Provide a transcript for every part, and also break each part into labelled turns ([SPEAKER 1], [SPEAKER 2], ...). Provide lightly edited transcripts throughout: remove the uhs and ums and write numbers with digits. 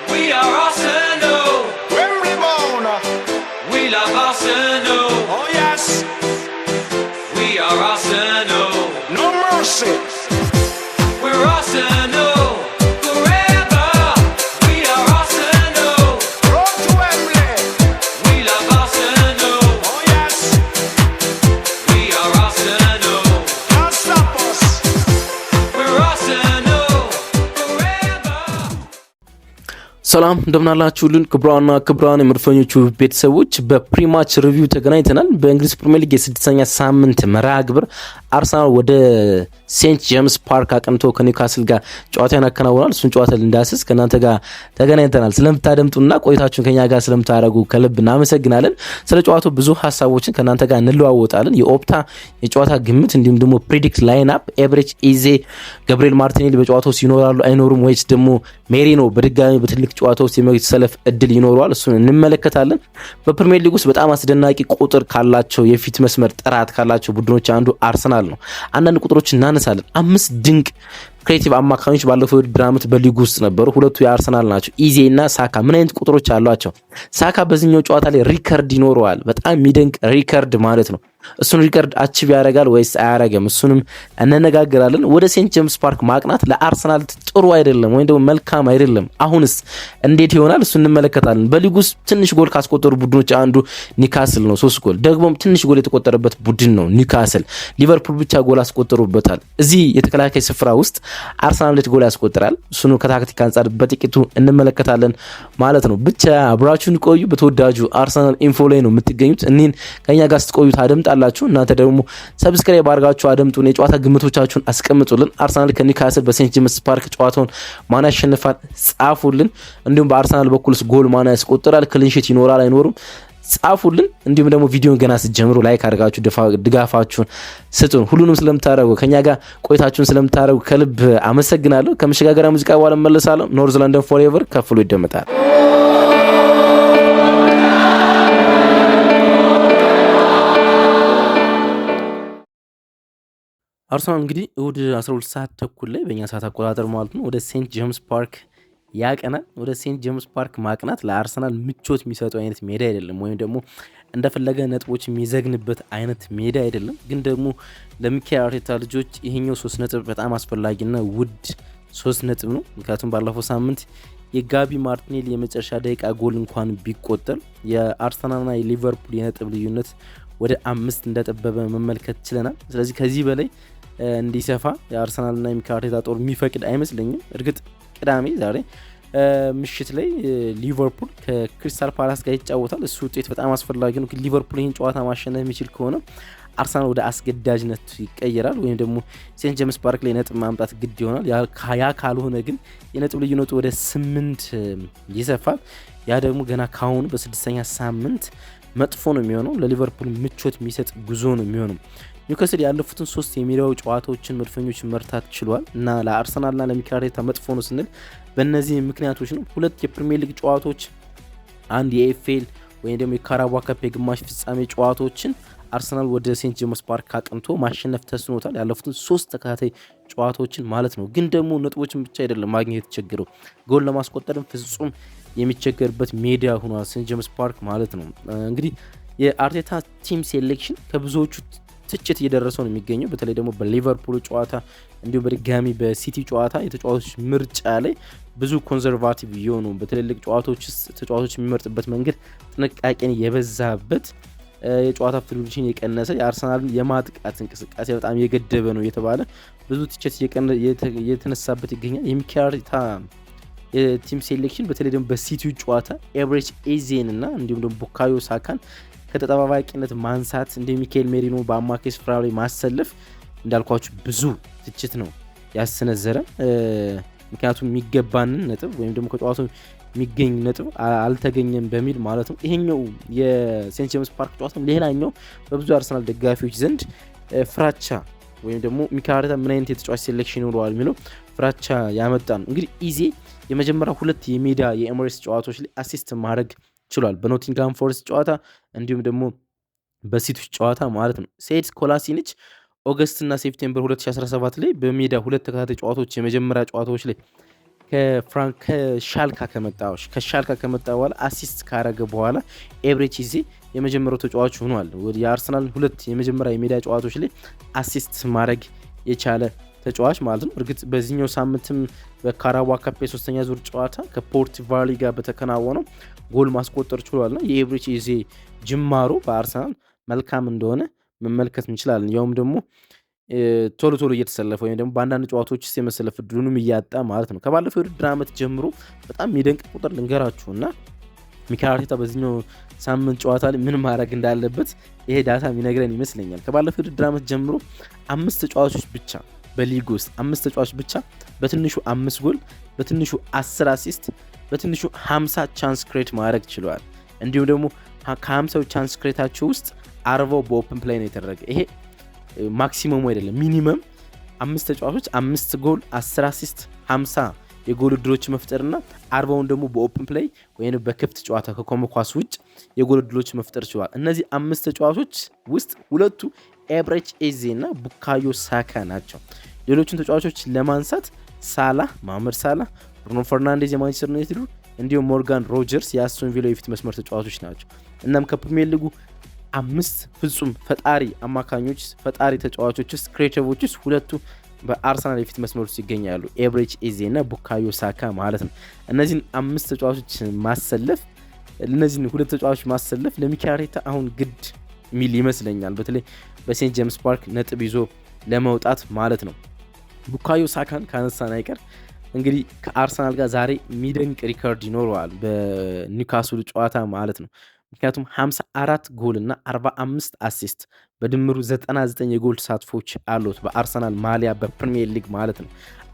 [SPEAKER 1] We are Arsenal.
[SPEAKER 2] Wembley bound.
[SPEAKER 1] We love Arsenal.
[SPEAKER 2] Oh yes,
[SPEAKER 1] We are Arsenal.
[SPEAKER 2] no mercy.
[SPEAKER 1] We're Arsenal. Forever. We are Arsenal.
[SPEAKER 2] Road to Wembley.
[SPEAKER 1] We love Arsenal.
[SPEAKER 2] Oh yes,
[SPEAKER 1] We are Arsenal.
[SPEAKER 2] can't stop us.
[SPEAKER 1] We're Arsenal. Forever.
[SPEAKER 3] ሰላም እንደምናላችሁልን ክብራና ክብራን የመድፈኞቹ ቤተሰቦች በፕሪማች ሪቪው ተገናኝተናል። በእንግሊዝ ፕሪሚየር ሊግ የስድስተኛ ሳምንት መርሃ ግብር አርሰናል ወደ ሴንት ጄምስ ፓርክ አቅንቶ ከኒውካስል ጋር ጨዋታን ያከናውናል። እሱን ጨዋታ ልንዳስስ ከእናንተ ጋር ተገናኝተናል። ስለምታደምጡና ቆይታችሁን ከኛ ጋር ስለምታደርጉ ከልብ እናመሰግናለን። ስለ ጨዋታው ብዙ ሀሳቦችን ከእናንተ ጋር እንለዋወጣለን። የኦፕታ የጨዋታ ግምት እንዲሁም ደግሞ ፕሪዲክት ላይን አፕ ኤቨሬጅ ኢዜ ገብርኤል ማርቲኔሊ በጨዋታው ሲኖራሉ አይኖሩም ወይስ ደግሞ ሜሪኖ በድጋሚ በትልቅ ጨዋታ ውስጥ የመሰለፍ እድል ይኖረዋል? እሱን እንመለከታለን። በፕሪሚየር ሊግ ውስጥ በጣም አስደናቂ ቁጥር ካላቸው የፊት መስመር ጥራት ካላቸው ቡድኖች አንዱ አርሰናል ነው። አንዳንድ ቁጥሮች እናነሳለን። 5 ድንቅ ክሬቲቭ አማካኞች ባለፈው ውድድር ዓመት በሊግ ውስጥ ነበሩ። ሁለቱ የአርሰናል ናቸው፣ ኢዜ እና ሳካ። ምን አይነት ቁጥሮች አሏቸው? ሳካ በዚህኛው ጨዋታ ላይ ሪከርድ ይኖረዋል። በጣም የሚደንቅ ሪከርድ ማለት ነው። እሱን ሪከርድ አቺቭ ያደርጋል ወይስ አያረጋም? እሱንም እንነጋገራለን። ወደ ሴንት ጄምስ ፓርክ ማቅናት ለአርሰናል ጥሩ አይደለም ወይም ደግሞ መልካም አይደለም። አሁንስ እንዴት ይሆናል? እሱን እንመለከታለን። በሊግ ውስጥ ትንሽ ጎል ካስቆጠሩ ቡድኖች አንዱ ኒውካስል ነው፣ 3 ጎል። ደግሞም ትንሽ ጎል የተቆጠረበት ቡድን ነው ኒውካስል። ሊቨርፑል ብቻ ጎል አስቆጠሩበታል። እዚህ የተከላካይ ስፍራ ውስጥ አርሰናል እንዴት ጎል ያስቆጥራል? እሱን ከታክቲክ አንጻር በጥቂቱ እንመለከታለን ማለት ነው። ብቻ አብራችሁን ቆዩ። በተወዳጁ አርሰናል ኢንፎ ላይ ነው የምትገኙት። እኔን ከኛ ጋር ስትቆዩ ታደምጣላችሁ። እናንተ ደግሞ ሰብስክራይብ አድርጋችሁ አደምጡን። የጨዋታ ግምቶቻችሁን አስቀምጡልን። አርሰናል ከኒውካስል በሴንት ጄምስ ፓርክ ጨዋታውን ማን ያሸንፋል ጻፉልን። እንዲሁም በአርሰናል በኩልስ ጎል ማን ያስቆጥራል? ክሊንሺት ይኖራል አይኖርም? ጻፉልን። እንዲሁም ደግሞ ቪዲዮን ገና ስትጀምሩ ላይክ አድርጋችሁ ድጋፋችሁን ስጡን። ሁሉንም ስለምታደርጉ ከኛ ጋር ቆይታችሁን ስለምታደርጉ ከልብ አመሰግናለሁ። ከመሸጋገሪያ ሙዚቃ በኋላ እመለሳለሁ። ኖርዝ ለንደን ፎርኤቨር ከፍሎ ይደመጣል። አርሰናል እንግዲህ እሁድ 12 ሰዓት ተኩል ላይ በእኛ ሰዓት አቆጣጠር ማለት ነው ወደ ሴንት ጄምስ ፓርክ ያቀናል። ወደ ሴንት ጄምስ ፓርክ ማቅናት ለአርሰናል ምቾት የሚሰጠው አይነት ሜዳ አይደለም፣ ወይም ደግሞ እንደፈለገ ነጥቦች የሚዘግንበት አይነት ሜዳ አይደለም። ግን ደግሞ ለሚኬል አርቴታ ልጆች ይሄኛው 3 ነጥብ በጣም አስፈላጊና ውድ 3 ነጥብ ነው። ምክንያቱም ባለፈው ሳምንት የጋቢ ማርቲኔሊ የመጨረሻ ደቂቃ ጎል እንኳን ቢቆጠር የአርሰናልና የሊቨርፑል የነጥብ ልዩነት ወደ 5 እንደጠበበ መመልከት ችለናል። ስለዚህ ከዚህ በላይ እንዲሰፋ የአርሰናልና የሚኬል አርቴታ ጦር የሚፈቅድ አይመስለኝም። እርግጥ ቅዳሜ ዛሬ ምሽት ላይ ሊቨርፑል ከክሪስታል ፓላስ ጋር ይጫወታል። እሱ ውጤት በጣም አስፈላጊ ነው። ሊቨርፑል ይህን ጨዋታ ማሸነፍ የሚችል ከሆነ አርሰናል ወደ አስገዳጅነት ይቀየራል፣ ወይም ደግሞ ሴንት ጄምስ ፓርክ ላይ ነጥብ ማምጣት ግድ ይሆናል። ያ ካልሆነ ግን የነጥብ ልዩነቱ ወደ 8 ይሰፋል። ያ ደግሞ ገና ካሁኑ በስድስተኛ ሳምንት መጥፎ ነው የሚሆነው። ለሊቨርፑል ምቾት የሚሰጥ ጉዞ ነው የሚሆነው። ኒውካስል ያለፉትን 3 የሜዳው ጨዋታዎችን መድፈኞች መርታት ችሏል እና ለአርሰናልና ለሚኬል አርቴታ መጥፎ ነው ስንል በእነዚህ ምክንያቶች ነው። 2 የፕሪሚየር ሊግ ጨዋታዎች፣ 1 የኤፍኤል ወይም ደግሞ የካራባ ካፕ የግማሽ ፍጻሜ ጨዋታዎችን አርሰናል ወደ ሴንት ጄምስ ፓርክ አቅንቶ ማሸነፍ ተስኖታል። ያለፉትን 3 ተከታታይ ጨዋታዎችን ማለት ነው። ግን ደግሞ ነጥቦችን ብቻ አይደለም ማግኘት የተቸገረው፣ ጎል ለማስቆጠርም ፍጹም የሚቸገርበት ሜዳ ሆኗል ሴንት ጄምስ ፓርክ ማለት ነው። እንግዲህ የአርቴታ ቲም ሴሌክሽን ከብዙዎቹ ትችት እየደረሰው ነው የሚገኘው። በተለይ ደግሞ በሊቨርፑል ጨዋታ እንዲሁም በድጋሚ በሲቲ ጨዋታ የተጫዋቾች ምርጫ ላይ ብዙ ኮንዘርቫቲቭ የሆኑ በትልልቅ ጨዋታዎች ውስጥ ተጫዋቾች የሚመርጥበት መንገድ ጥንቃቄን የበዛበት የጨዋታ ፍሪኩዌንሲን የቀነሰ የአርሰናል የማጥቃት እንቅስቃሴ በጣም የገደበ ነው የተባለ ብዙ ትችት እየተነሳበት ይገኛል። የሚኬል አርቴታ የቲም ሴሌክሽን በተለይ ደግሞ በሲቲው ጨዋታ ኤቨሬጅ ኤዜን እና እንዲሁም ደግሞ ቡካዮ ሳካን ከተጠባባቂነት ማንሳት እንደ ሚኬል ሜሪኖ በአማካይ ስፍራ ላይ ማሰለፍ እንዳልኳችሁ ብዙ ትችት ነው ያሰነዘረ። ምክንያቱም የሚገባንን ነጥብ ወይም ደግሞ ከጨዋታው የሚገኝ ነጥብ አልተገኘም በሚል ማለት ነው። ይሄኛው የሴንት ጄምስ ፓርክ ጨዋታ ሌላኛው በብዙ አርሰናል ደጋፊዎች ዘንድ ፍራቻ ወይም ደግሞ ሚኬል አርቴታ ምን አይነት የተጫዋች ሴሌክሽን ይኖረዋል የሚለው ፍራቻ ያመጣ ነው። እንግዲህ ኢዜ የመጀመሪያ 2 የሜዳ የኤምሬትስ ጨዋታዎች ላይ አሲስት ማድረግ ችሏል፣ በኖቲንግሃም ፎረስት ጨዋታ እንዲሁም ደግሞ በሲቲዎች ጨዋታ ማለት ነው። ሴድ ኮላሲኒች ኦገስት እና ሴፕቴምበር 2017 ላይ በሜዳ 2 ተከታታይ ጨዋታዎች የመጀመሪያ ጨዋታዎች ላይ ከሻልካ ከመጣ በኋላ አሲስት ካረገ በኋላ ኤብሬቺ ኤዜ የመጀመሪያው ተጫዋች ሆኗል። የአርሰናል ሁለት የመጀመሪያ የሜዳ ጨዋታዎች ላይ አሲስት ማድረግ የቻለ ተጫዋች ማለት ነው። እርግጥ በዚህኛው ሳምንትም በካራባ ካፕ የሶስተኛ ዙር ጨዋታ ከፖርት ቫሊ ጋር በተከናወነው ጎል ማስቆጠር ችሏልና የኤብሬቺ ኤዜ ጅማሮ በአርሰናል መልካም እንደሆነ መመልከት እንችላለን። ያውም ደግሞ ቶሎ ቶሎ እየተሰለፈ ወይም ደግሞ በአንዳንድ ጨዋታዎች ውስጥ የመሰለፍ እድሉንም እያጣ ማለት ነው። ከባለፈው የውድድር ዓመት ጀምሮ በጣም የሚደንቅ ቁጥር ልንገራችሁና ሚኬል አርቴታ በዚህኛው ሳምንት ጨዋታ ላይ ምን ማድረግ እንዳለበት ይሄ ዳታ የሚነግረን ይመስለኛል። ከባለፈው የውድድር ዓመት ጀምሮ 5 ተጫዋቾች ብቻ በሊግ ውስጥ 5 ተጫዋቾች ብቻ በትንሹ 5 ጎል፣ በትንሹ 10 አሲስት፣ በትንሹ 50 ቻንስ ክሬት ማድረግ ችለዋል። እንዲሁም ደግሞ ከ50 ቻንስ ክሬታቸው ውስጥ 40 በኦፕን ፕሌይ ነው የተደረገ። ይሄ ማክሲመሙ አይደለም፣ ሚኒመም 5 ተጫዋቾች 5 ጎል፣ 10 አሲስት፣ 50 የጎል እድሎች መፍጠርና 40ውን ደግሞ በኦፕን ፕሌይ ወይም በክፍት ጨዋታ ከቆመ ኳስ ውጭ የጎል እድሎች መፍጠር ችሏል። እነዚህ 5 ተጫዋቾች ውስጥ ሁለቱ ኤብሬቺ ኤዜ እና ቡካዮ ሳካ ናቸው። ሌሎቹን ተጫዋቾች ለማንሳት መሐመድ ሳላህ፣ ብሩኖ ፈርናንዴዝ የማንቸስተር ዩናይትድ እንዲሁም ሞርጋን ሮጀርስ የአስቶን ቪላ የፊት መስመር ተጫዋቾች ናቸው። እናም ከፕሪሚየር ሊጉ 5 ፍጹም ፈጣሪ አማካኞች ፈጣሪ ተጫዋቾች ውስጥ ክሬቲቮች ውስጥ ሁለቱ በአርሰናል የፊት መስመር ውስጥ ይገኛሉ፣ ኤብሬቺ ኤዜ እና ቡካዮ ሳካ ማለት ነው። እነዚህን 5 ተጫዋቾች ማሰለፍ እነዚህን ሁለት ተጫዋቾች ማሰለፍ ለሚኬል አርቴታ አሁን ግድ ሚል ይመስለኛል፣ በተለይ በሴንት ጄምስ ፓርክ ነጥብ ይዞ ለመውጣት ማለት ነው። ቡካዮ ሳካን ካነሳን አይቀር እንግዲህ ከአርሰናል ጋር ዛሬ የሚደንቅ ሪከርድ ይኖረዋል በኒውካስሉ ጨዋታ ማለት ነው። ምክንያቱም 54 ጎል እና 45 አሲስት በድምሩ 99 የጎል ተሳትፎች አሉት በአርሰናል ማሊያ በፕሪሚየር ሊግ ማለት ነው።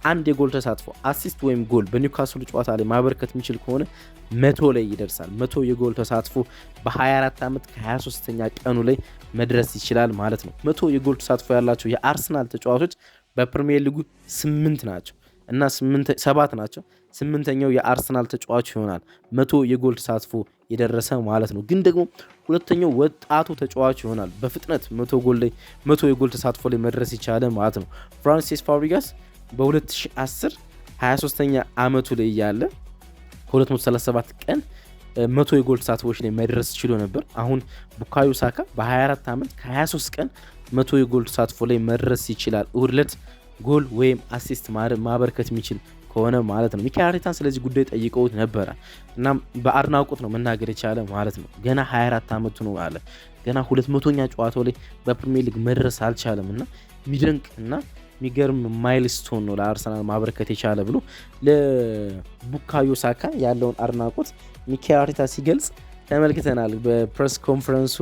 [SPEAKER 3] አንድ የጎል ተሳትፎ አሲስት ወይም ጎል በኒውካስሉ ጨዋታ ላይ ማበርከት የሚችል ከሆነ 100 ላይ ይደርሳል። 100 የጎል ተሳትፎ በ24 ዓመት ከ23ኛ ቀኑ ላይ መድረስ ይችላል ማለት ነው። 100 የጎል ተሳትፎ ያላቸው የአርሰናል ተጫዋቾች በፕሪሚየር ሊጉ 8 ናቸው እና 7 ናቸው። 8ኛው የአርሰናል ተጫዋች ይሆናል 100 የጎል ተሳትፎ የደረሰ ማለት ነው። ግን ደግሞ ሁለተኛው ወጣቱ ተጫዋች ይሆናል በፍጥነት 100 የጎል ተሳትፎ ላይ መድረስ ይቻለ ማለት ነው። ፍራንሲስ ፋብሪጋስ በ2010 23ኛ ዓመቱ ላይ እያለ ከ237 ቀን 100 የጎል ተሳትፎች ላይ መድረስ ችሎ ነበር። አሁን ቡካዮ ሳካ በ24 ዓመት ከ23 ቀን 100 የጎል ተሳትፎ ላይ መድረስ ይችላል። እሁድ ዕለት ጎል ወይም አሲስት ማበርከት የሚችል ከሆነ ማለት ነው። ሚኬል አርቴታን ስለዚህ ጉዳይ ጠይቀውት ነበረ እና በአድናቆት ነው መናገር የቻለ ማለት ነው። ገና 24 ዓመቱ ነው አለ። ገና 200ኛ ጨዋታው ላይ በፕሪሚየር ሊግ መድረስ አልቻለም እና የሚደንቅ እና የሚገርም ማይልስቶን ነው ለአርሰናል ማበርከት የቻለ ብሎ ለቡካዮ ሳካ ያለውን አድናቆት ሚኬል አርቴታ ሲገልጽ ተመልክተናል በፕሬስ ኮንፈረንሱ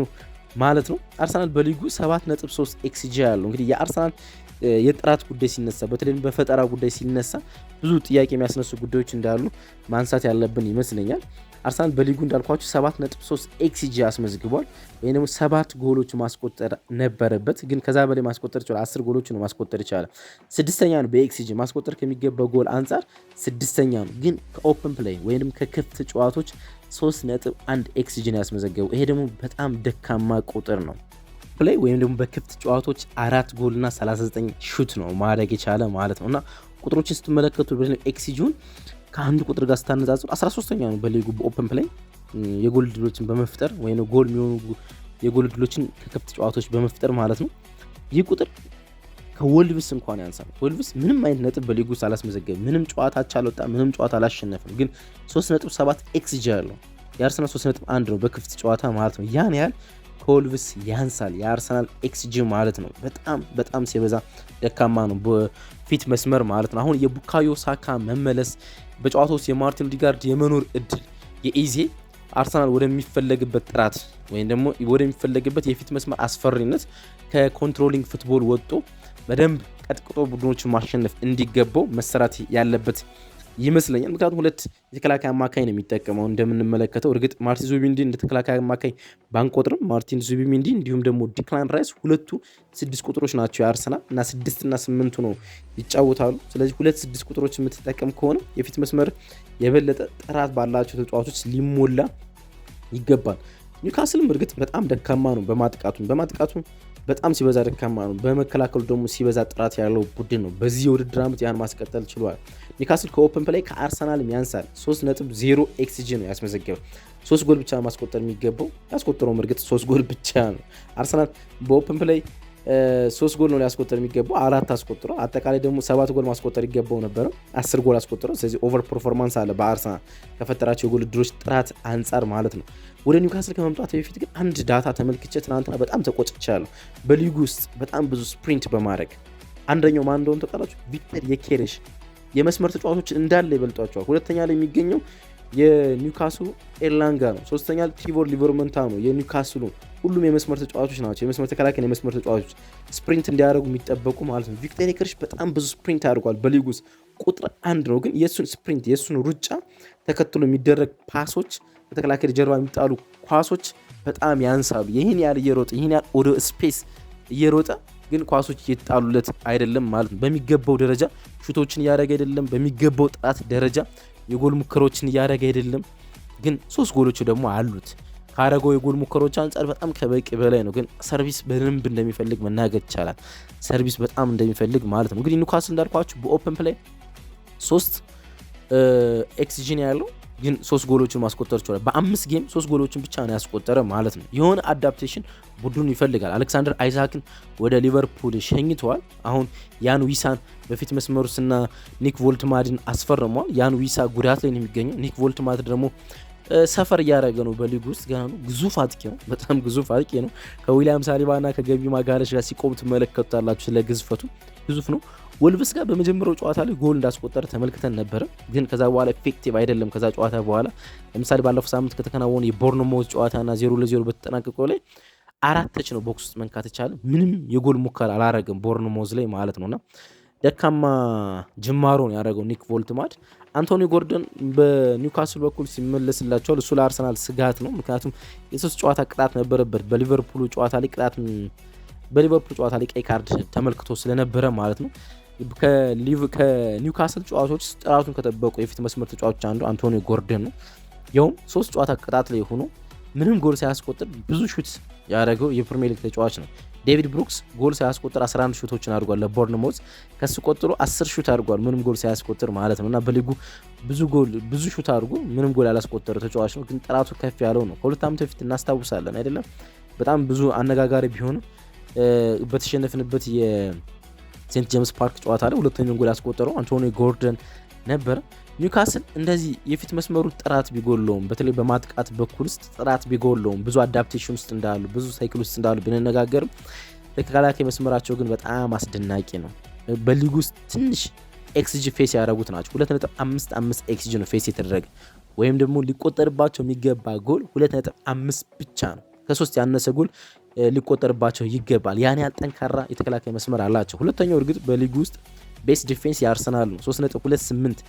[SPEAKER 3] ማለት ነው። አርሰናል በሊጉ 7.3 ኤክስጂ ያለው እንግዲህ የአርሰናል የጥራት ጉዳይ ሲነሳ በተለይም በፈጠራ ጉዳይ ሲነሳ ብዙ ጥያቄ የሚያስነሱ ጉዳዮች እንዳሉ ማንሳት ያለብን ይመስለኛል። አርሰናል በሊጉ እንዳልኳችሁ 7.3 ኤክስጂ አስመዝግቧል። ወይም ደግሞ 7 ጎሎች ማስቆጠር ነበረበት፣ ግን ከዛ በላይ ማስቆጠር ይችላል። 10 ጎሎች ነው ማስቆጠር ይቻላል። 6ኛ ነው በኤክስጂ ማስቆጠር ከሚገባው ጎል አንጻር 6ኛ ነው። ግን ከኦፕን ፕሌይ ወይም ከክፍት ጨዋታዎች 3.1 ኤክስጂ ነው ያስመዘገበው። ይሄ ደግሞ በጣም ደካማ ቁጥር ነው። ፕሌይ ወይም ደግሞ በክፍት ጨዋታዎች 4 ጎልና 39 ሹት ነው ማድረግ የቻለ ማለት ነው እና ቁጥሮችን ስትመለከቱ ኤክስጂውን ከአንዱ ቁጥር ጋር ስታነጻጽሩ 13ኛ ነው በሊጉ በኦፕን ፕሌይ የጎል ድሎችን በመፍጠር ወይም ጎል የሚሆኑ የጎል ድሎችን ከክፍት ጨዋታዎች በመፍጠር ማለት ነው። ይህ ቁጥር ከወልቭስ እንኳን ያንሳል። ወልቭስ ምንም አይነት ነጥብ በሊጉ ውስጥ አላስመዘገበም። ምንም ጨዋታ አቻለወጣ፣ ምንም ጨዋታ አላሸነፈም። ግን 3.7 ኤክስጂ ያለው የአርሰናል 3.1 ነው በክፍት ጨዋታ ማለት ነው። ያን ያህል ከወልቭስ ያንሳል የአርሰናል ኤክስጂ ማለት ነው። በጣም ሲበዛ ደካማ ነው በፊት መስመር ማለት ነው። አሁን የቡካዮ ሳካ መመለስ በጨዋታ ውስጥ የማርቲን ኦዴጋርድ የመኖር እድል የኢዜ አርሰናል ወደሚፈለግበት ጥራት ወይም ደግሞ ወደሚፈለግበት የፊት መስመር አስፈሪነት ከኮንትሮሊንግ ፉትቦል ወጥቶ በደንብ ቀጥቅጦ ቡድኖችን ማሸነፍ እንዲገባው መሰራት ያለበት ይመስለኛል። ምክንያቱም ሁለት የተከላካይ አማካኝ ነው የሚጠቀመው እንደምንመለከተው። እርግጥ ማርቲን ዙቢሜንዲ እንደ ተከላካይ አማካኝ ባንቆጥርም ማርቲን ዙቢሜንዲ እንዲሁም ደግሞ ዲክላን ራይስ ሁለቱ 6 ቁጥሮች ናቸው የአርሰናል እና 6 እና 8 ነው ይጫወታሉ። ስለዚህ 6 ቁጥሮች የምትጠቀም ከሆነ የፊት መስመር የበለጠ ጥራት ባላቸው ተጫዋቾች ሊሞላ ይገባል። ኒውካስልም እርግጥ በጣም ደካማ ነው በማጥቃቱ በጣም ሲበዛ ደካማ ነው። በመከላከሉ ደግሞ ሲበዛ ጥራት ያለው ቡድን ነው። በዚህ የውድድር ዓመት ያን ማስቀጠል ችሏል። ኒውካስል ከኦፕን ፕሌይ ከአርሰናልም ያንሳል። 3.0 ኤክስጂ ነው ያስመዘገበው። 3 ጎል ብቻ ማስቆጠር የሚገባው ያስቆጠረውም እርግጥ 3 ጎል ብቻ ነው። አርሰናል በኦፕን ፕሌይ 3 ጎል ነው ሊያስቆጠር የሚገባው፣ 4 አስቆጥሮ አጠቃላይ ደግሞ 7 ጎል ማስቆጠር ይገባው ነበረ፣ 10 ጎል አስቆጥሮ። ስለዚህ ኦቨር ፐርፎርማንስ አለ በአርሰናል ከፈጠራቸው የጎል ዕድሎች ጥራት አንጻር ማለት ነው። ወደ ኒውካስል ከመምጣት በፊት ግን አንድ ዳታ ተመልክቼ ትናንትና በጣም ተቆጭቻለሁ። በሊጉ ውስጥ በጣም ብዙ ስፕሪንት በማድረግ አንደኛው ማን እንደሆነ ታውቃላችሁ? ቪክተር የኬሬሽ የመስመር ተጫዋቾች እንዳለ ይበልጧቸዋል። ሁለተኛ ላይ የሚገኘው የኒውካስሉ ኤርላንጋ ነው። ሶስተኛ ትሪቮር ሊቨርመንታ ነው የኒውካስሉ። ሁሉም የመስመር ተጫዋቾች ናቸው። የመስመር ተከላካይ የመስመር ተጫዋቾች ስፕሪንት እንዲያደርጉ የሚጠበቁ ማለት ነው። ቪክተር የኬሬሽ በጣም ብዙ ስፕሪንት አድርጓል። በሊጉ ውስጥ ቁጥር 1 ነው። ግን የእሱን ስፕሪንት የእሱን ሩጫ ተከትሎ የሚደረግ ፓሶች፣ በተከላካይ ጀርባ የሚጣሉ ኳሶች በጣም ያንሳሉ። ይህን ያህል እየሮጠ ይህን ያህል ወደ ስፔስ እየሮጠ ግን ኳሶች እየጣሉለት አይደለም ማለት ነው። በሚገባው ደረጃ ሹቶችን እያደረገ አይደለም። በሚገባው ጥራት ደረጃ የጎል ሙከሮችን እያደረገ አይደለም። ግን 3 ጎሎቹ ደግሞ አሉት። ካረገው የጎል ሙከሮች አንጻር በጣም ከበቂ በላይ ነው። ግን ሰርቪስ በደንብ እንደሚፈልግ መናገር ይቻላል። ሰርቪስ በጣም እንደሚፈልግ ማለት ነው። እንግዲህ ኒውካስል እንዳልኳችሁ በኦፕን ፕሌይ 3 ኤክስጂ ያለው ግን 3 ጎሎችን ማስቆጠር ይችላል። በ5 ጌም 3 ጎሎችን ብቻ ነው ያስቆጠረ ማለት ነው። የሆነ አዳፕቴሽን ቡድኑ ይፈልጋል። አሌክሳንደር አይዛክን ወደ ሊቨርፑል ሸኝተዋል። አሁን ያን ዊሳን በፊት መስመሩስና ኒክ ቮልትማድን አስፈርመዋል። ያን ዊሳ ጉዳት ላይ ነው የሚገኘው። ኒክ ቮልትማድ ደግሞ ሰፈር እያደረገ ነው በሊግ ውስጥ ገና ነው። ግዙፍ አጥቂ ነው፣ በጣም ግዙፍ አጥቂ ነው። ከዊሊያም ሳሊባና ከገቢ ማጋለሽ ጋር ሲቆም ትመለከቱታላችሁ። ስለ ግዝፈቱ ግዙፍ ነው። ወልቭስ ጋር በመጀመሪያው ጨዋታ ላይ ጎል እንዳስቆጠረ ተመልክተን ነበረ። ግን ከዛ በኋላ ኤፌክቲቭ አይደለም። ከዛ ጨዋታ በኋላ ለምሳሌ ባለፈው ሳምንት ከተከናወኑ የቦርንሞዝ ጨዋታና 0-0 በተጠናቀቀው ላይ 4 ተች ነው ቦክስ ውስጥ መንካት ይቻለ። ምንም የጎል ሙከራ አላረገም ቦርንሞዝ ላይ ማለት ነውና ደካማ ጅማሮ ነው ያደረገው ኒክ ቮልትማድ። አንቶኒ ጎርደን በኒውካስል በኩል ሲመለስላቸዋል። እሱ ለአርሰናል ስጋት ነው። ምክንያቱም የ3 ጨዋታ ቅጣት ነበረበት በሊቨርፑል ጨዋታ ላይ ቀይ ካርድ ተመልክቶ ስለነበረ ማለት ነው። ከኒውካስል ጨዋታዎች ጥራቱን ከጠበቁ የፊት መስመር ተጫዋቾች አንዱ አንቶኒ ጎርደን ነው። ይኸውም 3 ጨዋታ ቅጣት ላይ ሆኖ ምንም ጎል ሳያስቆጥር ብዙ ሹት ያደረገው የፕሪሚየር ሊግ ተጫዋች ነው። ዴቪድ ብሩክስ ጎል ሳያስቆጥር 11 ሹቶችን አድርጓል ለቦርንሞዝ። ከሱ ቆጥሮ 10 ሹት አድርጓል ምንም ጎል ሳያስቆጥር ማለት ነው። እና በሊጉ ብዙ ሹት አድርጎ ምንም ጎል ያላስቆጠረ ተጫዋች ነው። ግን ጥራቱ ከፍ ያለው ነው። ከ2 ዓመት በፊት እናስታውሳለን አይደለም? በጣም ብዙ አነጋጋሪ ቢሆንም በተሸነፍንበት የሴንት ጄምስ ፓርክ ጨዋታ ላይ ሁለተኛውን ጎል ያስቆጠረው አንቶኒ ጎርደን ነበር። ኒውካስል እንደዚህ የፊት መስመሩ ጥራት ቢጎለውም በተለይ በማጥቃት በኩል ውስጥ ጥራት ቢጎለውም ብዙ አዳፕቴሽን ውስጥ እንዳሉ ብዙ ሳይክል ውስጥ እንዳሉ ብንነጋገርም ተከላካይ መስመራቸው ግን በጣም አስደናቂ ነው። በሊጉ ውስጥ ትንሽ ኤክስጂ ፌስ ያደረጉት ናቸው። 2.55 ኤክስጂ ነው ፌስ የተደረገ ወይም ደግሞ ሊቆጠርባቸው የሚገባ ጎል 2.5 ብቻ ነው። ከ3 ያነሰ ጎል ሊቆጠርባቸው ይገባል። ያን ያህል ጠንካራ የተከላካይ መስመር አላቸው። ሁለተኛው እርግጥ በሊጉ ውስጥ ቤስ ዲፌንስ የአርሰናል ነው 3.28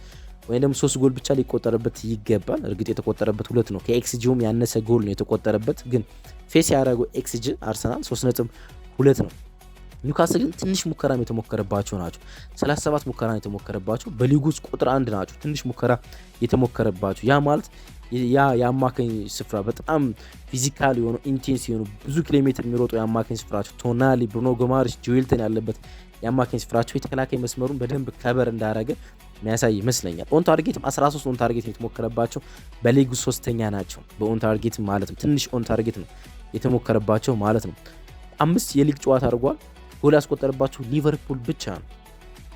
[SPEAKER 3] ወይም ደግሞ 3 ጎል ብቻ ሊቆጠርበት ይገባል። እርግጥ የተቆጠረበት 2 ነው። ከኤክስጂውም ያነሰ ጎል ነው የተቆጠረበት። ግን ፌስ ያደረገው ኤክስጂ አርሰናል 3.2 ነው። ኒውካስል ግን ትንሽ ሙከራም የተሞከረባቸው ናቸው። 37 ሙከራ የተሞከረባቸው በሊጉ ውስጥ ቁጥር 1 ናቸው። ትንሽ ሙከራ የተሞከረባቸው ያ ማለት የአማካኝ ስፍራ በጣም ፊዚካል የሆኑ ኢንቴንስ የሆኑ ብዙ ኪሎ ሜትር የሚሮጡ የአማካኝ ስፍራቸው ቶናሊ፣ ብሩኖ ጎማሬሽ፣ ጆኤልተን ያለበት የአማካኝ ስፍራቸው የተከላካይ መስመሩን በደንብ ከበር እንዳረገ የሚያሳይ ይመስለኛል። ኦን ታርጌትም 13 ኦን ታርጌት የተሞከረባቸው በሊጉ 3ኛ ናቸው። በኦን ታርጌት ማለት ነው። ትንሽ ኦን ታርጌት ነው የተሞከረባቸው ማለት ነው። 5 የሊግ ጨዋታ አድርጓል። ጎል ያስቆጠረባቸው ሊቨርፑል ብቻ ነው።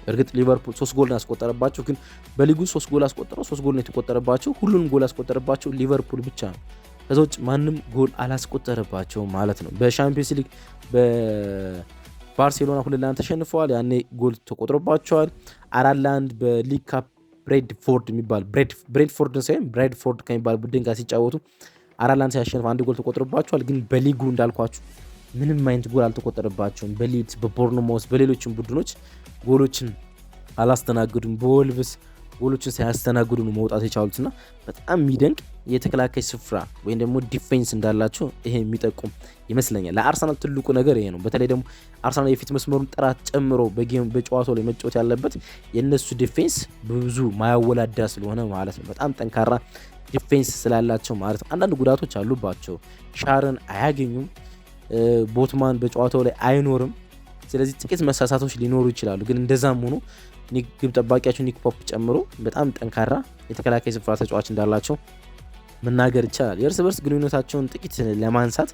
[SPEAKER 3] እርግጥ ሊቨርፑል 3 ጎል ያስቆጠረባቸው ግን በሊጉ 3 ጎል አስቆጠረው 3 ጎል ነው የተቆጠረባቸው። ሁሉንም ጎል ያስቆጠረባቸው ሊቨርፑል ብቻ ነው። ከዛ ውጭ ማንም ጎል አላስቆጠረባቸው ማለት ነው። በሻምፒዮንስ ሊግ በባርሴሎና 2-1 ተሸንፈዋል። ያኔ ጎል ተቆጥሮባቸዋል። 4-1 በሊግ ካፕ ብሬድፎርድን ሳይሆን ብሬድፎርድ ከሚባል ቡድን ጋር ሲጫወቱ 4-1 ሲያሸንፍ 1 ጎል ተቆጥሮባቸዋል። ግን በሊጉ እንዳልኳችሁ ምንም አይነት ጎል አልተቆጠረባቸውም። በሊድስ፣ በቦርንማውዝ፣ በሌሎችም ቡድኖች ጎሎችን አላስተናግዱም። በወልቭስ ጎሎችን ሳያስተናግዱ ነው መውጣት የቻሉትና በጣም የሚደንቅ የተከላካይ ስፍራ ወይም ደግሞ ዲፌንስ እንዳላቸው ይሄ የሚጠቁም ይመስለኛል። ለአርሰናል ትልቁ ነገር ይሄ ነው። በተለይ ደግሞ አርሰናል የፊት መስመሩን ጥራት ጨምሮ በጨዋታው ላይ መጫወት ያለበት የነሱ ዲፌንስ ብዙ ማያወላዳ ስለሆነ ማለት ነው። በጣም ጠንካራ ዲፌንስ ስላላቸው ማለት ነው። አንዳንድ ጉዳቶች አሉባቸው። ሻርን አያገኙም። ቦትማን በጨዋታው ላይ አይኖርም። ስለዚህ ጥቂት መሳሳቶች ሊኖሩ ይችላሉ። ግን እንደዛም ሆኖ ግብ ጠባቂያቸው ኒክ ፖፕ ጨምሮ በጣም ጠንካራ የተከላካይ ስፍራ ተጫዋች እንዳላቸው መናገር ይቻላል። የእርስ በርስ ግንኙነታቸውን ጥቂት ለማንሳት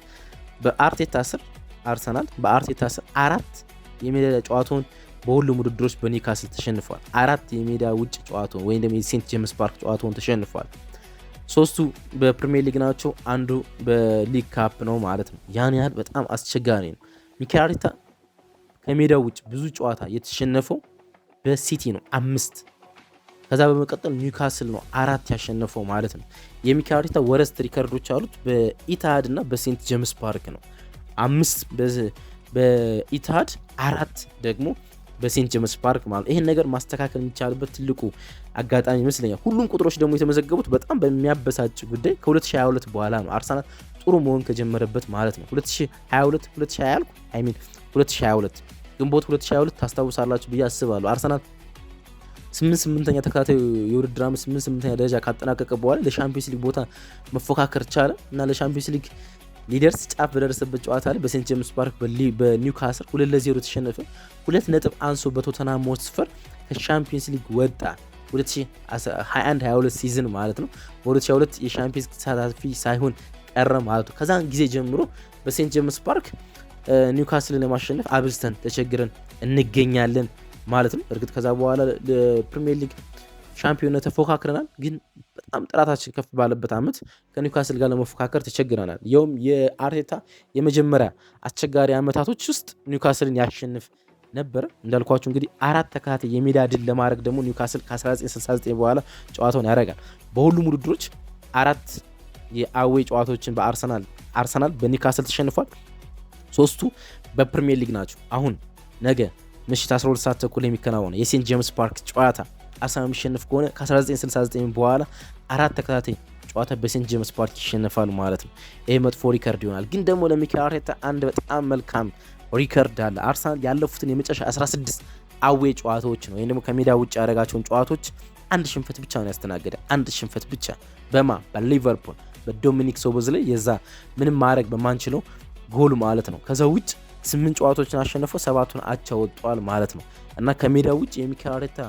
[SPEAKER 3] በአርቴታ ስር አርሰናል በአርቴታ ስር 4 የሜዳ ጨዋታውን በሁሉም ውድድሮች በኒውካስል ተሸንፏል። 4 የሜዳ ውጭ ጨዋታውን ወይም ደግሞ የሴንት ጄምስ ፓርክ ጨዋታውን ተሸንፏል። 3ቱ በፕሪሚየር ሊግ ናቸው፣ አንዱ በሊግ ካፕ ነው ማለት ነው። ያን ያህል በጣም አስቸጋሪ ነው። ሚኬል አርቴታ ከሜዳው ውጭ ብዙ ጨዋታ የተሸነፈው በሲቲ ነው 5። ከዛ በመቀጠል ኒውካስል ነው 4 ያሸነፈው ማለት ነው። የሚኬል አርቴታ ወረስት ሪከርዶች አሉት በኢትሃድ እና በሴንት ጄምስ ፓርክ ነው 5 በኢትሃድ 4 ደግሞ በሴንት ጄምስ ፓርክ ማለት። ይሄን ነገር ማስተካከል የሚቻልበት ትልቁ አጋጣሚ ይመስለኛል። ሁሉም ቁጥሮች ደግሞ የተመዘገቡት በጣም በሚያበሳጭ ጉዳይ ከ2022 በኋላ ነው። አርሰናል ጥሩ መሆን ከጀመረበት ማለት ነው። 2022 ግንቦት 2022 ታስታውሳላችሁ ብዬ አስባለሁ። አርሰናል 8ኛ ተከታታይ የውድድር ዓመት 8ኛ ደረጃ ካጠናቀቀ በኋላ ለሻምፒዮንስ ሊግ ቦታ መፎካከር ቻለ እና ለሻምፒዮንስ ሊግ ሊደርስ ጫፍ በደረሰበት ጨዋታ ላይ በሴንት ጄምስ ፓርክ በኒውካስል 2-0 ተሸነፈ። 2 ነጥብ አንሶ በቶተንሃም ሆትስፐር ከሻምፒዮንስ ሊግ ወጣ። 2021-22 ሲዝን ማለት ነው። በ2022 የሻምፒዮንስ ተሳታፊ ሳይሆን ቀረ ማለት ነው። ከዛን ጊዜ ጀምሮ በሴንት ጄምስ ፓርክ ኒውካስልን ለማሸነፍ አብዝተን ተቸግረን እንገኛለን ማለት ነው። እርግጥ ከዛ በኋላ ለፕሪሚየር ሊግ ሻምፒዮንነት ተፎካክረናል፣ ግን በጣም ጥራታችን ከፍ ባለበት ዓመት ከኒውካስል ጋር ለመፎካከር ተቸግረናል። ይኸውም የአርቴታ የመጀመሪያ አስቸጋሪ ዓመታቶች ውስጥ ኒውካስልን ያሸንፍ ነበር። እንዳልኳችሁ እንግዲህ 4 ተከታታይ የሜዳ ድል ለማድረግ ደግሞ ኒውካስል ከ1969 በኋላ ጨዋታውን ያደርጋል። በሁሉም ውድድሮች 4 የአዌ ጨዋታዎችን በአርሰናል በኒውካስል ተሸንፏል። 3ቱ በፕሪሚየር ሊግ ናቸው። አሁን ነገ ምሽት 12 ሰዓት ተኩል የሚከናወነው የሴንት ጄምስ ፓርክ ጨዋታ አርሰናል የሚሸንፍ ከሆነ ከ1969 በኋላ 4 ተከታታይ ጨዋታ በሴንት ጄምስ ፓርክ ይሸነፋሉ ማለት ነው። ይሄ መጥፎ ሪከርድ ይሆናል። ግን ደግሞ ለሚኬል አርቴታ አንድ በጣም መልካም ሪከርድ አለ። አርሰናል ያለፉትን የመጨረሻ 16 አዌ ጨዋታዎች ነው ወይም ደግሞ ከሜዳ ውጭ ያደረጋቸውን ጨዋታዎች አንድ ሽንፈት ብቻ ነው ያስተናገደ። አንድ ሽንፈት ብቻ በሊቨርፑል በዶሚኒክ ሶቦዝላይ የዛ ምንም ማድረግ በማንችለው ጎል ማለት ነው። ከዛ ውጭ 8 ጨዋታዎችን አሸንፈው 7ቱን አቻ ወጥቷል ማለት ነው እና ከሜዳ ውጭ የሚኬል አርቴታ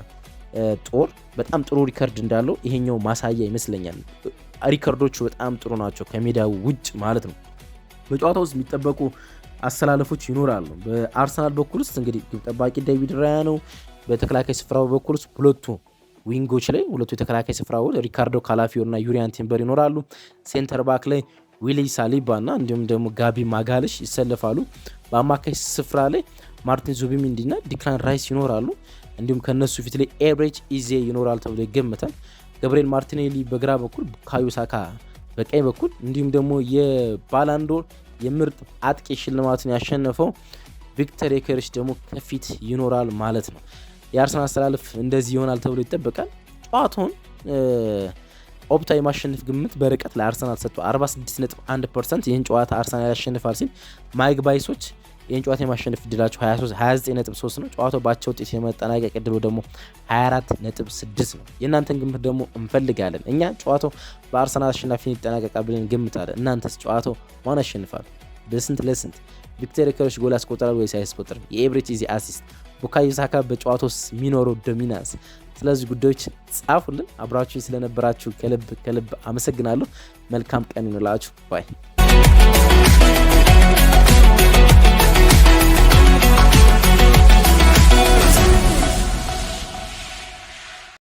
[SPEAKER 3] ጦር በጣም ጥሩ ሪከርድ እንዳለው ይሄኛው ማሳያ ይመስለኛል። ሪከርዶቹ በጣም ጥሩ ናቸው ከሜዳ ውጭ ማለት ነው። በጨዋታው ውስጥ የሚጠበቁ አሰላለፎች ይኖራሉ። በአርሰናል በኩል ውስጥ እንግዲህ ግብ ጠባቂ ዴቪድ ራያ ነው። በተከላካይ ስፍራው በኩል ውስጥ ሁለቱ ዊንጎች ላይ ሁለቱ የተከላካይ ስፍራው ሪካርዶ ካላፊዮር እና ዩሪያን ቲምበር ይኖራሉ። ሴንተር ባክ ላይ ዊሊ ሳሊባ እና እንዲሁም ደግሞ ጋቢ ማጋልሽ ይሰለፋሉ። በአማካይ ስፍራ ላይ ማርቲን ዙቢሜንዲ እና ዲክላን ራይስ ይኖራሉ። እንዲሁም ከነሱ ፊት ላይ ኤብሬች ኢዜ ይኖራል ተብሎ ይገመታል። ገብርኤል ማርቲኔሊ በግራ በኩል፣ ቡካዮ ሳካ በቀኝ በኩል እንዲሁም ደግሞ የባላንዶር የምርጥ አጥቂ ሽልማትን ያሸነፈው ቪክተር ዮኬሬሽ ደግሞ ከፊት ይኖራል ማለት ነው። የአርሰናል አስተላለፍ እንደዚህ ይሆናል ተብሎ ይጠበቃል። ጨዋታውን ኦፕታ የማሸነፍ ግምት በርቀት ለአርሰናል ሰጥቶ 46.1% ይህን ጨዋታ አርሰናል ያሸንፋል ሲል ማይክ ባይሶች ይህን ጨዋታ የማሸነፍ እድላቸው 29.3 ነው። ጨዋታው ባቻ ውጤት የመጠናቀቅ እድሉ ደግሞ 24.6 ነው። የእናንተን ግምት ደግሞ እንፈልጋለን። እኛ ጨዋታው በአርሰናል አሸናፊነት ይጠናቀቃል ብለን እንገምታለን። እናንተስ ጨዋታው ማን ያሸንፋል? በስንት ለስንት? ቪክተር ዮኬሬሽ ጎል ያስቆጥራል ወይስ አያስቆጥርም? የኤብሬች ኢዜ አሲስት፣ ቡካዮ ሳካ በጨዋታው ውስጥ የሚኖረው ዶሚናንስ፣ ስለዚህ ጉዳዮች ጻፉልን። አብራችሁኝ ስለነበራችሁ ከልብ አመሰግናለሁ። መልካም ቀን ይሁንላችሁ ባይ